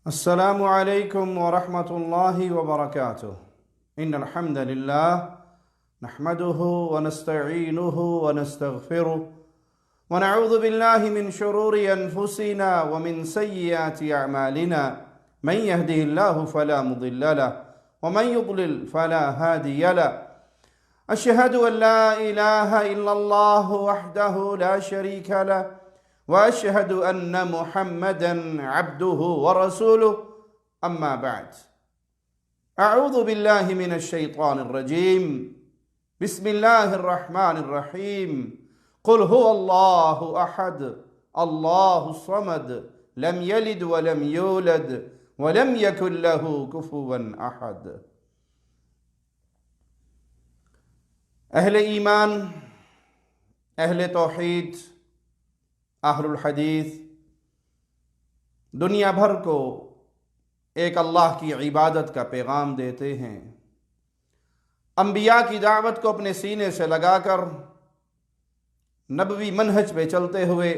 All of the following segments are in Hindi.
अस्सलामु अलैकुम वरहमतुल्लाहि वबरकातुह। इन्नल हम्दलिल्लाह नहमदुहु व नस्तईनुहु व नस्तगफिरुह व नऊज़ु बिल्लाहि मिन शुरूरि अनफुसिना व मिन सय्यिआति अअमालिना मन यहदिहिल्लाहु फला मुदिल्ल लहु व मन युद्लिल फला हादिय लहु। अशहदु अन ला इलाहा इल्लल्लाह वहदहु ला शरीका लहु वअशहदु अन्न मुहम्मदन अब्दुहु व रसूलुहु अम्मा बाद। अऊज़ु बिल्लाहि मिनश शैतानिर रजीम। बिस्मिल्लाहिर रहमानिर रहीम। कुल हुवल्लाहु अहद अल्लाहुस समद लम यलिद व लम यूलद व लम यकुल लहु कुफुवन अहद। अहले ईमान, अहले तौहीद, अहलुल हदीस दुनिया भर को एक अल्लाह की इबादत का पैगाम देते हैं। अंबिया की दावत को अपने सीने से लगाकर नबवी मनहज पे चलते हुए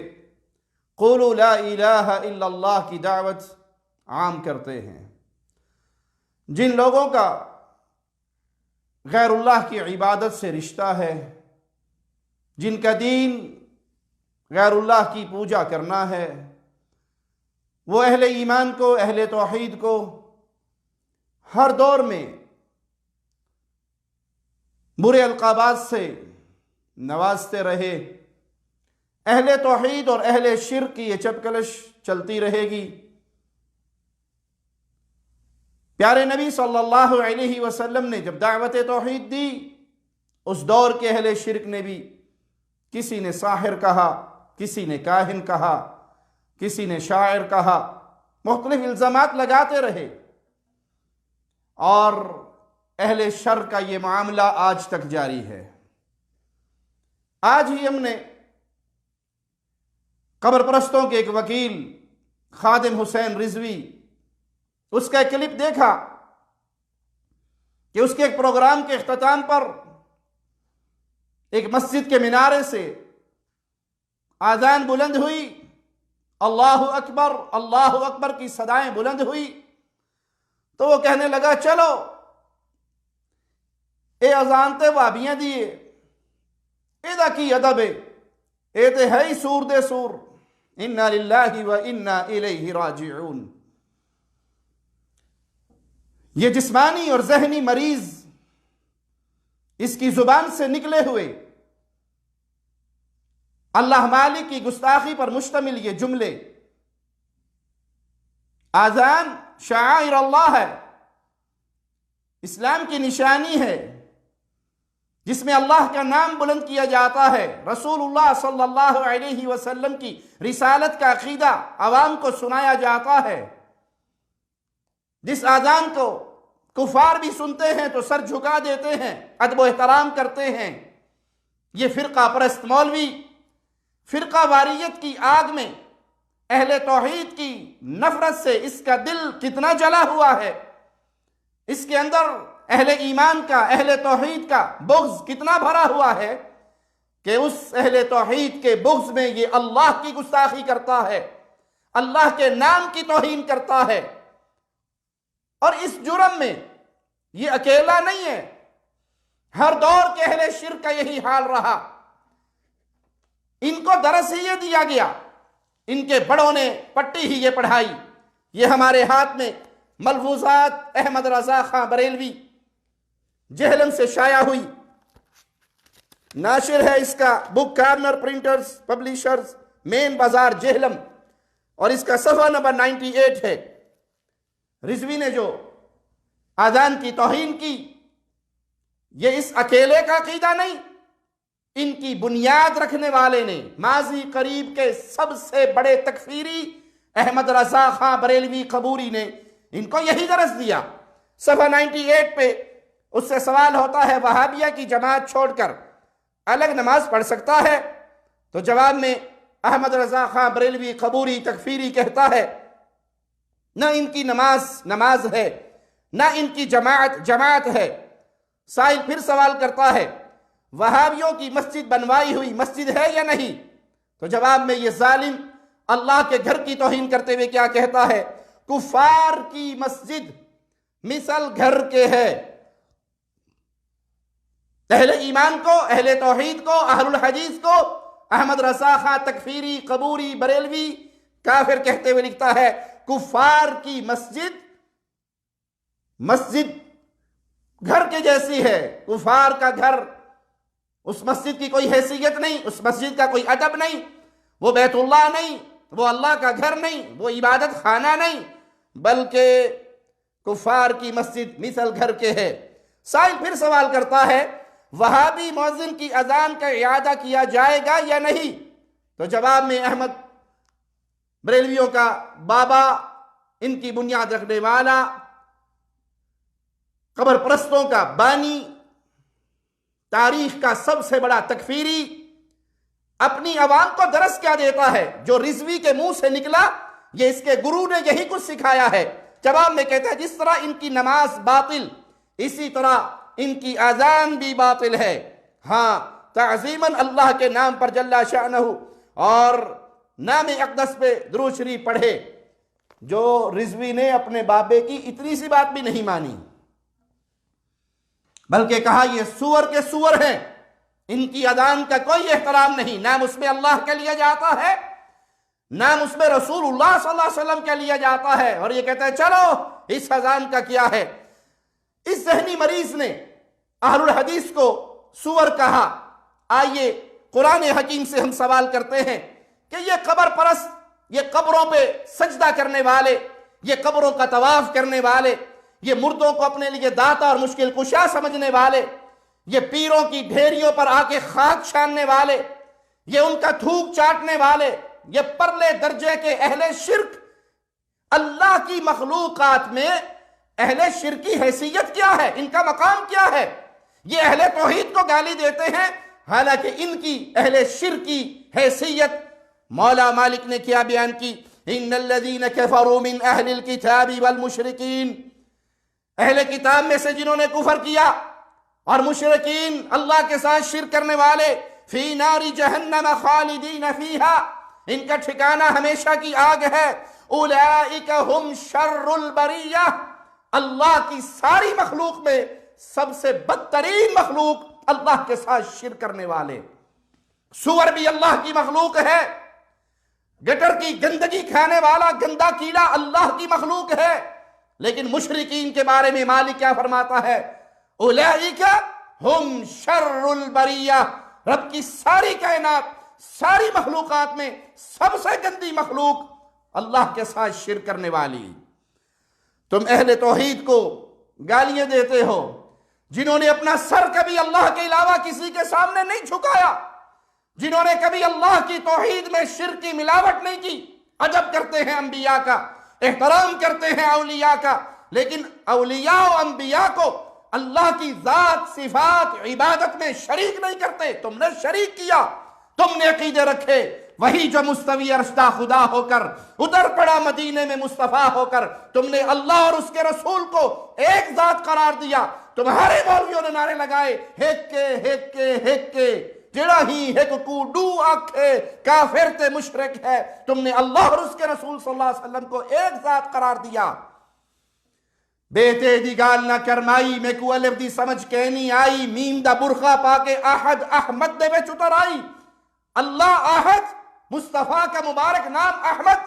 क़ुलू ला इलाहा इल्लल्लाह की दावत आम करते हैं। जिन लोगों का गैरुल्लाह की इबादत से रिश्ता है, जिनका दीन गैरुल्लाह की पूजा करना है, वो अहले ईमान को, अहले तौहीद को हर दौर में बुरे अलक़ाबात से नवाजते रहे। अहले तौहीद और अहले शिर्क की ये चपकलश चलती रहेगी। प्यारे नबी सल्लल्लाहु अलैहि वसल्लम ने जब दावत तौहीद दी, उस दौर के अहले शिर्क ने भी, किसी ने साहिर कहा, किसी ने काहिन कहा, किसी ने शायर कहा, मुख्तलिफ इल्ज़ामात लगाते रहे। और अहले शर का ये मामला आज तक जारी है। आज ही हमने कब्र परस्तों के एक वकील खादिम हुसैन रिजवी, उसका एक क्लिप देखा कि उसके एक प्रोग्राम के इख्तिताम पर एक मस्जिद के मिनारे से आज़ान बुलंद हुई, अल्लाहु अकबर की सदाएं बुलंद हुई। तो वो कहने लगा, चलो ए अजान ते वाबियां दिए एदा की अदब ए ते है ही सूर दे सूर, इन्ना लिल्लाहि व इन्ना इलैहि राजिऊन। ये जिस्मानी और जहनी मरीज, इसकी जुबान से निकले हुए अल्लाह मालिक की गुस्ताखी पर मुश्तमिल ये जुमले, आज़ान शाइर अल्लाह है, इस्लाम की निशानी है, जिसमें अल्लाह का नाम बुलंद किया जाता है, रसूलुल्लाह सल्लल्लाहु अलैहि वसल्लम की रिसालत का अकीदा अवाम को सुनाया जाता है। जिस आज़ान को कुफार भी सुनते हैं तो सर झुका देते हैं, अदब एहतराम करते हैं। ये फ़िरका परस्त मौलवी फ़िरका वारियत की आग में अहले तौहीद की नफरत से इसका दिल कितना जला हुआ है, इसके अंदर अहले ईमान का, अहले तौहीद का बुग़्ज़ कितना भरा हुआ है कि उस अहले तौहीद के बुग़्ज़ में ये अल्लाह की गुस्ताखी करता है, अल्लाह के नाम की तौहीन करता है। और इस जुर्म में ये अकेला नहीं है, हर दौर के अहले शिर्क का यही हाल रहा। इनको दरस ही ये दिया गया, इनके बड़ों ने पट्टी ही ये पढ़ाई। ये हमारे हाथ में मलफूजात अहमद रज़ा खां बरेलवी जेहलम से शाया हुई, नाशिर है इसका book corner printers publishers, main बाजार जेहलम, और इसका सफ़ा नंबर 98 है। रिजवी ने जो आज़ान की तौहीन की, ये इस अकेले का अकीदा नहीं, इनकी बुनियाद रखने वाले ने, माजी करीब के सबसे बड़े तकफीरी अहमद रज़ा खां बरेलवी कबूरी ने इनको यही दरस दिया। सफ़ा 98 पे उससे सवाल होता है, वहाबिया की जमात छोड़कर अलग नमाज पढ़ सकता है? तो जवाब में अहमद रज़ा खां बरेलवी कबूरी तकफीरी कहता है, न इनकी नमाज है, न इनकी जमात है। साइल फिर सवाल करता है, वहाबियों की मस्जिद बनवाई हुई मस्जिद है या नहीं? तो जवाब में ये जालिम अल्लाह के घर की तौहीन करते हुए क्या कहता है, कुफार की मस्जिद मिसल घर के है। अहले ईमान को, अहले तौहीद को, अहलुल हदीस को अहमद रज़ा खां तकफीरी, कबूरी, बरेलवी काफिर कहते हुए लिखता है कुफार की मस्जिद मस्जिद घर के जैसी है। कुफार का घर, उस मस्जिद की कोई हैसियत नहीं, उस मस्जिद का कोई अदब नहीं, वो बैतुल्लाह नहीं, वो अल्लाह का घर नहीं, वो इबादत खाना नहीं, बल्कि कुफार की मस्जिद मिसल घर के है। साइल फिर सवाल करता है वहाबी मुअज्जिन की अजान का इयादा किया जाएगा या नहीं? तो जवाब में अहमद बरेलवियों का बाबा, इनकी बुनियाद रखने वाला, कब्र परस्तों का बानी, तारीख का सबसे बड़ा तकफीरी, अपनी आवाम को दरस क्या देता है? जो रिजवी के मुंह से निकला, ये इसके गुरु ने यही कुछ सिखाया है। जवाब में कहता है जिस तरह इनकी नमाज बातिल, इसी तरह इनकी अजान भी बातिल है। हाँ, ताज़ीमन अल्लाह के नाम पर जल्ला शानहू और नाम अक़दस पे दुरूद शरीफ पढ़े। जो रिजवी ने अपने बाबे की इतनी सी बात भी नहीं मानी, बल्कि कहा ये सुअर के सुअर हैं, इनकी अजान का कोई एहतराम नहीं। नाम उसमें अल्लाह का लिया जाता है, नाम उसमें रसूलुल्लाह सल्लल्लाहु अलैहि वसल्लम का लिया जाता है, और ये कहता है चलो इस अजान का क्या है। इस ज़हनी मरीज ने अहलुल हदीस को सुअर कहा। आइए कुरान हकीम से हम सवाल करते हैं कि ये कब्र परस्त, ये कब्रों पे सजदा करने वाले, ये कब्रों का तवाफ करने वाले, ये मुर्दों को अपने लिए दाता और मुश्किल कुशा समझने वाले, ये पीरों की ढेरियों पर आके खाक छानने वाले, ये उनका थूक चाटने वाले, ये परले दर्जे के अहले शिर्क, अल्लाह की मखलूकात में अहले शिर्क की हैसियत क्या है? इनका मकाम क्या है? ये अहले तौहीद को गाली देते हैं, हालांकि इनकी अहले शिर्क की हैसियत मौला मालिक ने क्या बयान की? इन्नल्लज़ीन कफ़रू मिन अहलिल किताबि वल मुशरिकीन, अहले किताब में से जिन्होंने कुफर किया और मुशरिकीन, अल्लाह के साथ शिर्क करने वाले, फी नारी जहन्नम खालिदीन फीहा, इनका ठिकाना हमेशा की आग है। उलाइका हुम शर्रुल बरिया, अल्लाह की सारी मखलूक में सबसे बदतरीन मखलूक अल्लाह के साथ शिर्क करने वाले। सुअर भी अल्लाह की मखलूक है, गटर की गंदगी खाने वाला गंदा कीड़ा अल्लाह की मखलूक है, लेकिन मुशरिकीन के बारे में मालिक क्या फरमाता है? उलाइका हुम शर्रुल बरिया, रब की सारी कायनात, सारी मखलूकात में सबसे गंदी मखलूक अल्लाह के साथ शिर्क करने वाली। तुम अहले तौहीद को गालियां देते हो, जिन्होंने अपना सर कभी अल्लाह के अलावा किसी के सामने नहीं झुकाया, जिन्होंने कभी अल्लाह की तौहीद में शिर्क की मिलावट नहीं की। अदब करते हैं अंबिया का, एहतराम करते हैं औलिया का, लेकिन औलिया और अंबिया को अल्लाह की जात, सिफात, इबादत में शरीक नहीं करते। तुमने शरीक किया, तुमने अकीदे रखे, वही जो मुस्तवी अरशदा खुदा होकर उतर पड़ा मदीने में मुस्तफा होकर, तुमने अल्लाह और उसके रसूल को एक जात करार दिया। तुम्हारे मौलवियों ने नारे लगाए हेके हेके हेके, जेड़ा ही हेक कू डू आखे काफिर ते मुशरिक है। तुमने अल्लाह और उसके रसूल सल्लल्लाहु अलैहि वसल्लम को एक जात करार दिया। बेटे दी गाल ना करमाई, मैं को अलिफ दी समझ के नहीं आई, मीम दा बुरखा पाके अहद अहमद दे विच उतर आई। अल्लाह अहद, मुस्तफा का मुबारक नाम अहमद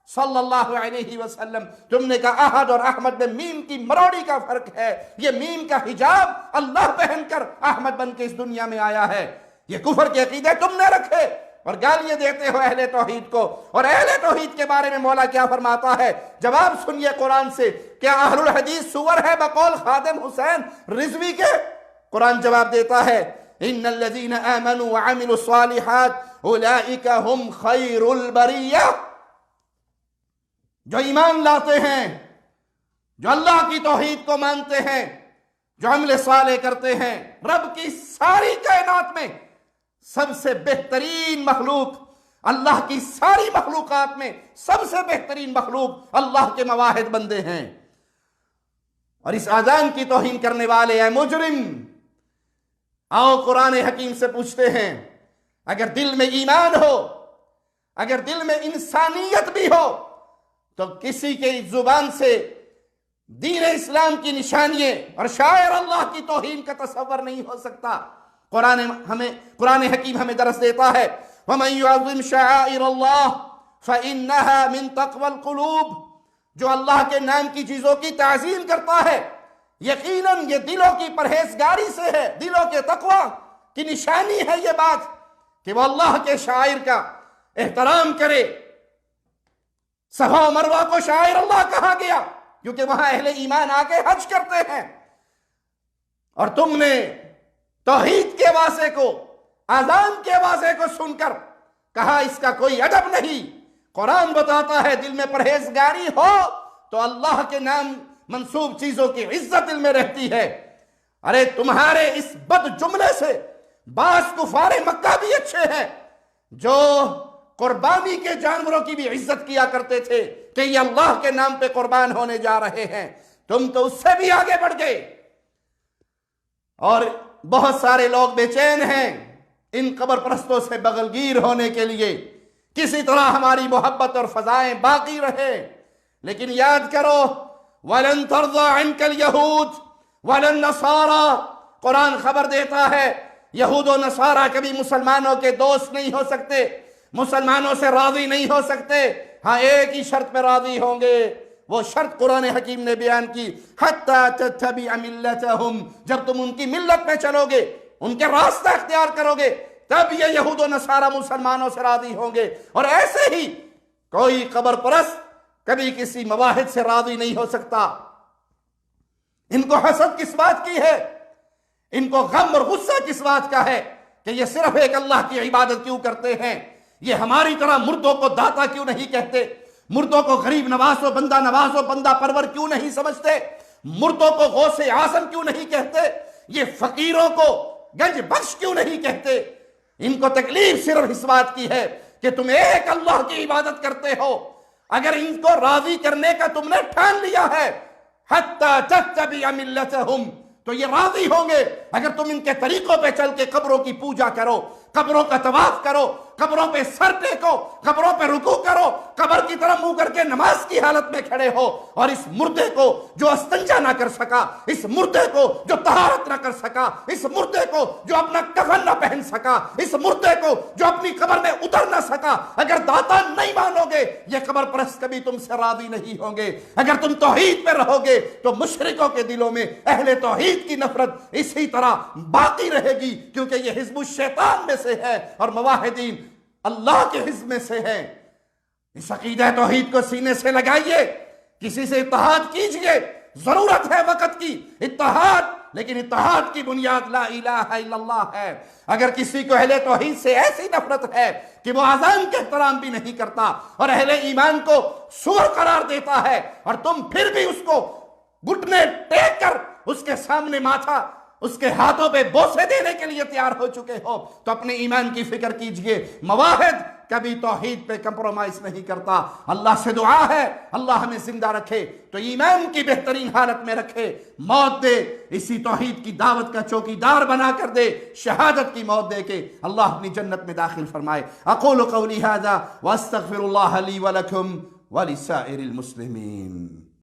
सल्लल्लाहु अलैहि वसल्लम। तुमने कहा अहद और अहमद में मीम की मरोड़ी का फर्क है। ये मीम का हिजाब अल्लाह पहनकर अहमद बन के इस दुनिया में आया है। ये कुफर के अकीदे तुमने रखे और गालियां देते हो अहले तौहीद को। और अहले तौहीद के बारे में मौला क्या फरमाता है? जवाब सुनिए कुरान से। क्या अहलुल हदीस सुअर है बकौल खादिम हुसैन रिजवी के? कुरान जवाब देता है इन्नल्लज़ीना आमनू व अमिलुस सालिहात उलाइका हुम खैरुल बरिया। जो ईमान लाते हैं, जो अल्लाह की तौहीद को मानते हैं, जो अमल साले करते हैं, रब की सारी कायनात में सबसे बेहतरीन मखलूक, अल्लाह की सारी मखलूकात में सबसे बेहतरीन मखलूक अल्लाह के मवाहिद बंदे हैं। और इस आजान की तौहीन करने वाले है मुजरिम। आओ कुरान हकीम से पूछते हैं, अगर दिल में ईमान हो, अगर दिल में इंसानियत भी हो, तो किसी के जुबान से दीन इस्लाम की निशानियां और शायर अल्लाह की तौहीन का तसव्वुर नहीं हो सकता। कुरान हकीम हमें दरस देता है, वमन युअज़्ज़िम शआइर अल्लाह फइन्नहा मिन तक़वल क़ुलूब, जो अल्लाह के नाम की चीजों की ताज़ीम करता है यकीनन ये दिलों की परहेजगारी से है, दिलों के तकवा की निशानी है ये बात कि वो अल्लाह के शायर का एहतराम करे। सफा मरवा को शायर अल्लाह कहा गया क्योंकि वहां अहले ईमान आके हज करते हैं, और तुमने तौहीद के वाजे को, आजान के वाजे को सुनकर कहा इसका कोई अदब नहीं। कुरान बताता है दिल में परहेजगारी हो तो अल्लाह के नाम मंसूब चीजों की इज्जत दिल में रहती है। अरे तुम्हारे इस बद जुमले से बास कुफारे मक्का भी अच्छे हैं जो कुर्बानी के जानवरों की भी इज्जत किया करते थे कि ये अल्लाह के नाम पे कुर्बान होने जा रहे हैं। तुम तो उससे भी आगे बढ़ गए। और बहुत सारे लोग बेचैन हैं इन कब्र परस्तों से बगलगीर होने के लिए, किसी तरह हमारी मोहब्बत और फजाएं बाकी रहे। लेकिन याद करो, वलन तर्ज़ा अन्कल यहूद वलन नसारा, कुरान खबर देता है यहूद और नसारा कभी मुसलमानों के दोस्त नहीं हो सकते, मुसलमानों से राजी नहीं हो सकते। हाँ, एक ही शर्त पे राजी होंगे, वो शर्त कुरान हकीम ने बयान की, हत्ता तत्तबिअ मिल्लतहुम, जब तुम उनकी मिल्लत में चलोगे, उनके रास्ता इख्तियार करोगे, तब ये यहूद और नसारा मुसलमानों से राजी होंगे। और ऐसे ही कोई कब्र परस्त कभी किसी मवाहिद से राजी नहीं हो सकता। इनको हसद किस बात की है, इनको गम और गुस्सा किस बात का है कि ये सिर्फ एक अल्लाह की इबादत क्यों करते हैं। ये हमारी तरह मुर्दों को दाता क्यों नहीं कहते, मुर्दों को गरीब नवाजो, बंदा नवाजो, बंदा परवर क्यों नहीं समझते, मुर्दों को गौसे आजम क्यों नहीं कहते, ये फकीरों को गंज बख्श क्यों नहीं कहते। इनको तकलीफ सिर्फ इस बात की है कि तुम एक अल्लाह की इबादत करते हो। अगर इनको राजी करने का तुमने ठान लिया है, हत्ता तत्तबिअ मिल्लतहुम, तो ये राजी होंगे अगर तुम इनके तरीकों पे चल के कब्रों की पूजा करो, कब्रों का तवाफ करो, कब्रों पे सर टेको, कब्रों पे रुकू करो, कब्र की तरफ मुंह करके नमाज की हालत में खड़े हो। और इस मुर्दे को जो अस्तंजा ना कर सका, इस मुर्दे को जो तहारत ना कर सका, इस मुर्दे को जो अपना कफन ना पहन सका, इस मुर्दे को जो अपनी कब्र में उतर ना सका, अगर दाता नहीं मानोगे, ये कब्र परस्त कभी तुमसे राजी नहीं होंगे। अगर तुम तौहीद पे रहोगे तो मुशरिकों के दिलों में अहले तौहीद की नफरत इसी तरह बाकी रहेगी, क्योंकि ये हिज़्बुश शैतान में से है और मवाहिदीन अल्लाह के हिज़्ब में से है। इस अकीदा तौहीद को सीने से लगाइए, किसी से इत्तेहाद कीजिए, जरूरत है वक्त की इत्तेहाद, लेकिन इत्तेहाद की बुनियाद ला इलाहा इल्लल्लाह है। अगर किसी को अहले तौहीद से ऐसी नफरत है कि वो अज़ान के एहतराम भी नहीं करता और अहले ईमान को सूर करार देता है, और तुम फिर भी उसको घुटने टेक कर उसके सामने माथा, उसके हाथों पे बोसे देने के लिए तैयार हो चुके हो, तो अपने ईमान की फिक्र कीजिए। मवाहिद कभी तौहीद पे कंप्रोमाइज नहीं करता। अल्लाह से दुआ है अल्लाह हमें जिंदा रखे तो ईमान की बेहतरीन हालत में रखे, मौत दे इसी तौहीद की दावत का चौकीदार बना कर दे, शहादत की मौत दे के अल्लाह अपनी जन्नत में दाखिल फरमाए। अक़ूलु क़ौली हाज़ा व अस्तग़फ़िरुल्लाह ली व लकुम व लिसाइरिल मुस्लिमीन।